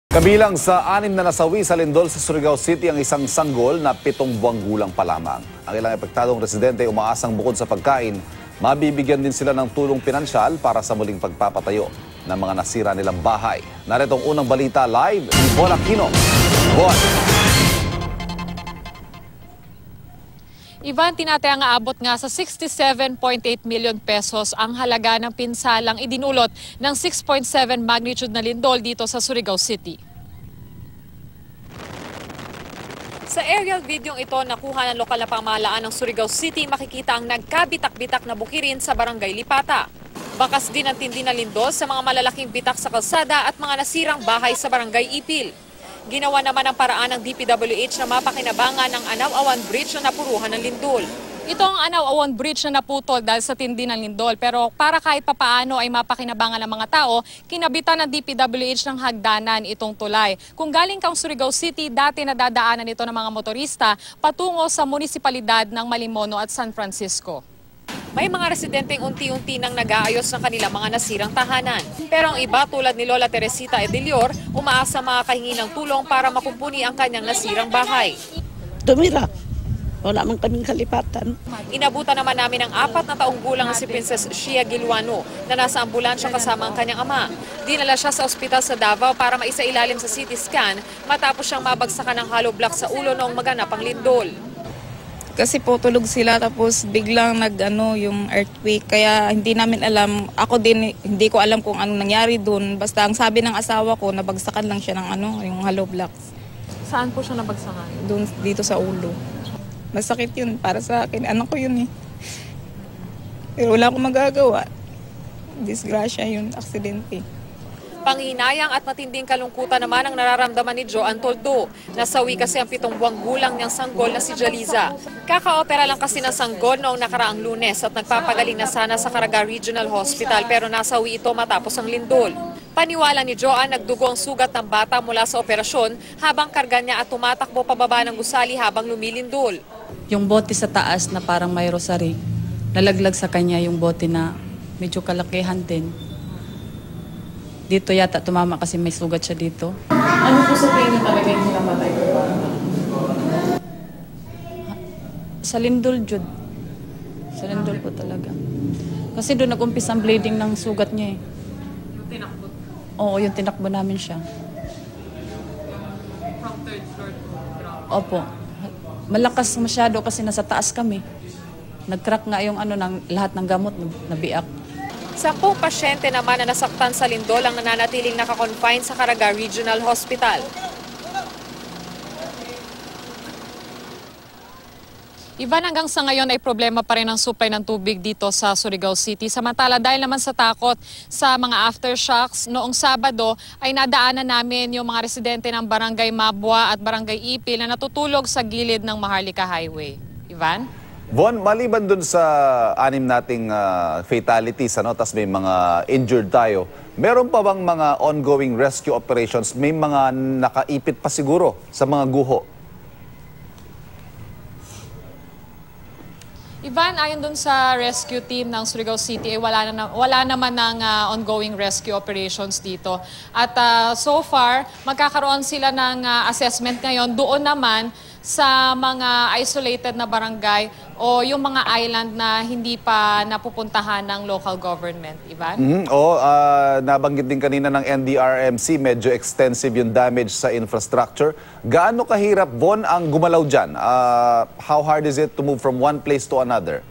Kabilang sa 6 na nasawi sa lindol sa Surigao City ang isang sanggol na 7 buwang gulang pa lamang. Ang ilang epektadong residente umaasang bukod sa pagkain, mabibigyan din sila ng tulong pinansyal para sa muling pagpapatayo ng mga nasira nilang bahay. Narito ang unang balita live ni Bon Aquino. Bon. Ivan, tinatayang aabot nga sa 67.8 million pesos ang halaga ng pinsalang idinulot ng 6.7 magnitude na lindol dito sa Surigao City. Sa aerial video ito, nakuha ng lokal na pamahalaan ng Surigao City, makikita ang nagkabitak-bitak na bukirin sa barangay Lipata. Bakas din ang tindi na lindol sa mga malalaking bitak sa kalsada at mga nasirang bahay sa barangay Ipil. Ginawa naman ang paraan ng DPWH na mapakinabangan ng Anaw-Awan Bridge na napuruhan ng lindol. Ito ang Anaw-Awan Bridge na naputol dahil sa tindi ng lindol, pero para kahit papaano ay mapakinabangan ng mga tao, kinabitan ng DPWH ng hagdanan itong tulay. Kung galing kang Surigao City, dati nadadaanan ito ng mga motorista patungo sa munisipalidad ng Malimono at San Francisco. May mga residenteng unti-unti nang nag-aayos ng kanilang mga nasirang tahanan. Pero ang iba tulad ni Lola Teresita Edilior, umaasa makakahingi ng tulong para makumpuni ang kanyang nasirang bahay. Tumira. Wala man kaming kalipatan. Inabutan naman namin ang 4 na taong gulang na si Princess Shia Gilwano na nasa ambulansya kasama ang kanyang ama. Dinala siya sa ospital sa Davao para maisailalim sa CT scan matapos siyang mabagsakan ng hollow block sa ulo noong maganap ang lindol. Kasi po tulog sila tapos biglang yung earthquake, kaya hindi namin alam. Ako din hindi ko alam kung anong nangyari doon. Basta ang sabi ng asawa ko, nabagsakan lang siya ng yung hollow blocks. Saan po siya nabagsakan? Doon dito sa ulo. Masakit yun para sa akin. Anak ko yun eh. Pero wala akong magagawa. Disgrasya yun, aksidente. Panghinayang at matinding kalungkutan naman ang nararamdaman ni Joan Toldo. Nasawi kasi ang 7 buwang gulang niyang sanggol na si Jaliza. Kakaopera lang kasi ng sanggol noong nakaraang Lunes at nagpapagaling na sana sa Caraga Regional Hospital pero nasawi ito matapos ang lindol. Paniwala ni Joan, nagdugo ang sugat ng bata mula sa operasyon habang karga niya at tumatakbo pababa ng gusali habang lumilindol. Yung bote sa taas na parang may rosary, nalaglag sa kanya yung bote na medyo kalakihan din. Dito yata tumama kasi may sugat siya dito. Ano po sa tingin niyo talaga yung pinapatay ko ba? Sa lindol, Jud. Sa lindol po talaga. Kasi doon nag-umpisa ang bleeding ng sugat niya eh. Yung tinakbo? Oo, yung tinakbo namin siya. From 3rd floor to ground? Opo. Malakas masyado kasi nasa taas kami. Nag-crack nga yung lahat ng gamot, nabiak. 10 pasyente naman na nasaktan sa lindol ang nananatiling nakakonfine sa Caraga Regional Hospital. Ivan, hanggang sa ngayon ay problema pa rin ang supply ng tubig dito sa Surigao City. Samantala, dahil naman sa takot sa mga aftershocks, noong Sabado ay nadaanan namin yung mga residente ng Barangay Mabwa at Barangay Ipil na natutulog sa gilid ng Maharlika Highway. Ivan? Bon, maliban dun sa 6 nating fatalities, tas may mga injured tayo, meron pa bang mga ongoing rescue operations? May mga nakaipit pa siguro sa mga guho? Ivan, ayon dun sa rescue team ng Surigao City, wala naman ng ongoing rescue operations dito. At so far, magkakaroon sila ng assessment ngayon doon naman sa mga isolated na barangay o yung mga island na hindi pa napupuntahan ng local government, Ivan? Nabanggit din kanina ng NDRMC, medyo extensive yung damage sa infrastructure. Gaano kahirap, Bon, ang gumalaw dyan? How hard is it to move from one place to another?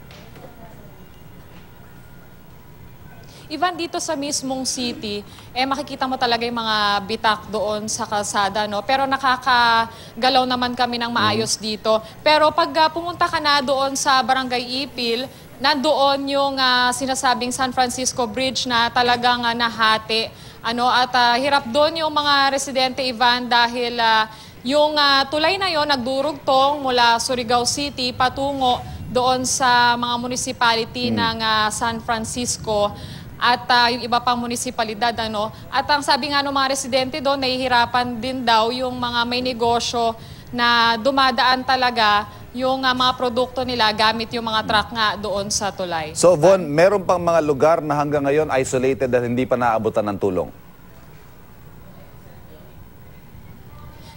Ivan, dito sa mismong city, makikita mo talaga yung mga bitak doon sa kalsada, no? Pero nakakagalaw naman kami ng maayos dito. Pero pag pumunta ka na doon sa Barangay Ipil, nandoon yung sinasabing San Francisco Bridge na talagang nahati. At hirap doon yung mga residente, Ivan, dahil yung tulay na yon nagdurugtong mula Surigao City patungo doon sa mga municipality ng San Francisco at yung iba pang munisipalidad. At ang sabi nga ng mga residente doon, nahihirapan din daw yung mga may negosyo na dumadaan talaga yung mga produkto nila gamit yung mga truck nga doon sa tulay. So, Von, meron pang mga lugar na hanggang ngayon isolated at hindi pa naabutan ng tulong?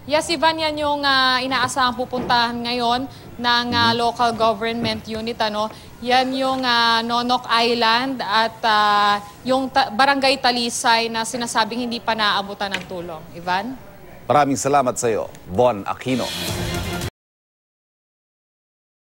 Yes, Ivan, yan yung inaasahang pupuntahan ngayon ng local government unit. Yan yung Nonok Island at yung Barangay Talisay na sinasabing hindi pa naaabutan ng tulong. Ivan? Maraming salamat sa iyo, Von Aquino.